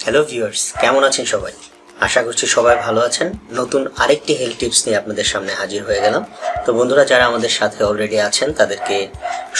Hello viewers, কেমন আছেন সবাই? আশা করছি সবাই ভালো আছেন। নতুন আরেকটি হেলথ টিপস নিয়ে আপনাদের সামনে হাজির হয়ে গেলাম। তো বন্ধুরা, যারা আমাদের সাথে অলরেডি আছেন তাদেরকে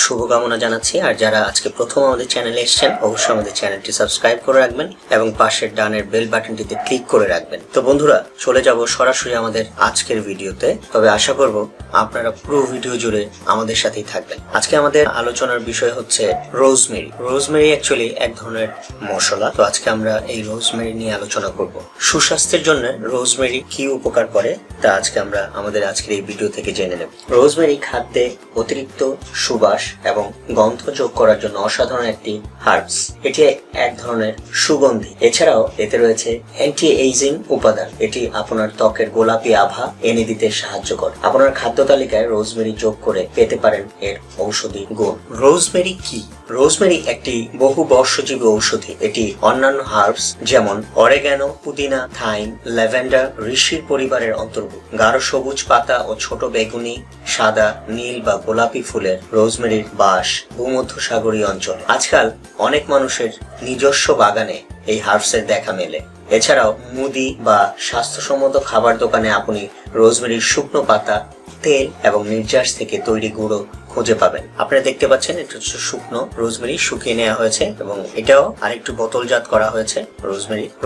শুভকামনা জানাচ্ছি, আর যারা আজকে প্রথম আমাদের চ্যানেলে এসেছেন অবশ্যই আমাদের চ্যানেলটি সাবস্ক্রাইব করে রাখবেন এবং পাশের ডানের বেল বাটনটিতে ক্লিক করে রাখবেন। তো বন্ধুরা, চলে যাব সরাসরি আমাদের আজকের ভিডিওতে। তবে আশা করব আপনারা পুরো ভিডিও জুড়ে আমাদের সাথেই থাকবেন। আজকে আমাদের আলোচনার বিষয় হচ্ছে রোজমেরি। রোজমেরি অ্যাকচুয়ালি এক ধরনের মশলা। তো আজকে আমরা এই রোজমেরি নিয়ে আলোচনা করব। সুস্বাস্থ্যের জন্য রোজমেরি কি উপকার করে তা আজকে আমরা আমাদের আজকের এই ভিডিও থেকে জেনে নেব। রোজমেরি খাদ্যে অতিরিক্ত সুবাস এবং গন্ধ যোগ করার জন্য অসাধারণ একটি হার্বস। এটি এক ধরনের সুগন্ধি। এছাড়াও এতে রয়েছে অ্যান্টি এইজিং উপাদান। এটি আপনার ত্বকের গোলাপি আভা এনে দিতে সাহায্য করে। আপনার খাদ্য তালিকায় রোজমেরি যোগ করে পেতে পারেন এর ঔষধি গুণ। রোজমেরি কি? রোজমেরি একটি বহু বর্ষজীবী ঔষধি। এটি অন্যান্য হার্বস যেমন অরেগানো, পুদিনা, থাইম, ল্যাভেন্ডার, ঋষির পরিবারের অন্তর্ভুক্ত। গাঢ় সবুজ পাতা ও ছোট বেগুনি, সাদা, নীল বা গোলাপি ফুলের রোজমেরির বাস ভূমধ্যসাগরীয় অঞ্চল। আজকাল অনেক মানুষের নিজস্ব বাগানে এই হার্বসের দেখা মেলে। এছাড়াও মুদি বা স্বাস্থ্যসম্মত খাবার দোকানে আপনি রোজমেরির শুকনো পাতা, তেল এবং নির্যাস থেকে তৈরি গুঁড়ো খুঁজে পাবেন। আপনারা দেখতে পাচ্ছেন এটা হচ্ছে শুকনো রোজমেরি, শুকিয়ে নেওয়া হয়েছে এবং এটাও আরেকটু বোতলজাত করা হয়েছে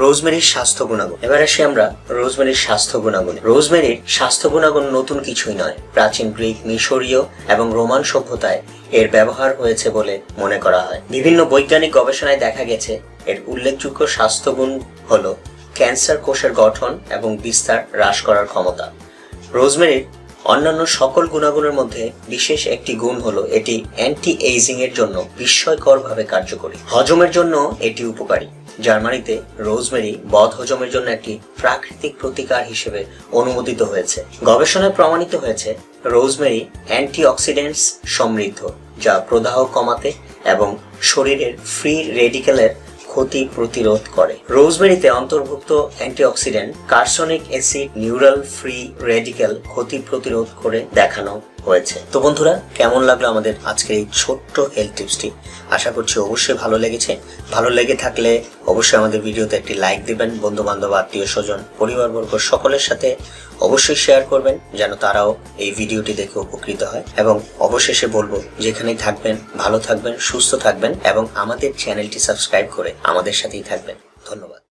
রোজমেরির স্বাস্থ্য গুণাগুণ। এবার আসি আমরা রোজমেরির স্বাস্থ্য গুণাগুণ। রোজমেরির স্বাস্থ্য গুণাগুণ নতুন কিছুই নয়। প্রাচীন গ্রিক, মিশরীয় এবং রোমান সভ্যতায় এর ব্যবহার হয়েছে বলে মনে করা হয়। বিভিন্ন বৈজ্ঞানিক গবেষণায় দেখা গেছে এর উল্লেখযোগ্য স্বাস্থ্যগুণ হলো ক্যান্সার কোষের গঠন এবং বিস্তার হ্রাস করার ক্ষমতা। রোজমেরির অন্যান্য সকল গুণাগুণের মধ্যে বিশেষ একটি গুণ হলো এটি অ্যান্টি এইজিং এর জন্য বিস্ময়করভাবে কার্যকরী। হজমের জন্য এটি উপকারী। জার্মানিতে রোজমেরি বদহজমের জন্য একটি প্রাকৃতিক প্রতিকার হিসেবে অনুমোদিত হয়েছে। গবেষণায় প্রমাণিত হয়েছে রোজমেরি অ্যান্টিঅক্সিডেন্টস সমৃদ্ধ, যা প্রদাহ কমাতে এবং শরীরের ফ্রি রেডিক্যালের ক্ষতি প্রতিরোধ করে। রোজমেরিতে অন্তর্ভুক্ত antioxidant carnosic acid neural free radical ক্ষতি প্রতিরোধ করে দেখানো হয়েছে। তো বন্ধুরা, কেমন লাগলো আমাদের আজকের এই ছোট্ট হেলথ টিপসটি? আশা করছি অবশ্যই ভালো লেগেছে। ভালো লেগে থাকলে অবশ্যই আমাদের ভিডিওতে একটি লাইক দিবেন। বন্ধু বান্ধব, আত্মীয় স্বজন, পরিবারবর্গ সকলের সাথে অবশ্যই শেয়ার করবেন যেন তারাও এই ভিডিওটি দেখে উপকৃত হয়। এবং অবশেষে বলবো, যেখানেই থাকবেন ভালো থাকবেন, সুস্থ থাকবেন এবং আমাদের চ্যানেলটি সাবস্ক্রাইব করে আমাদের সাথেই থাকবেন। ধন্যবাদ।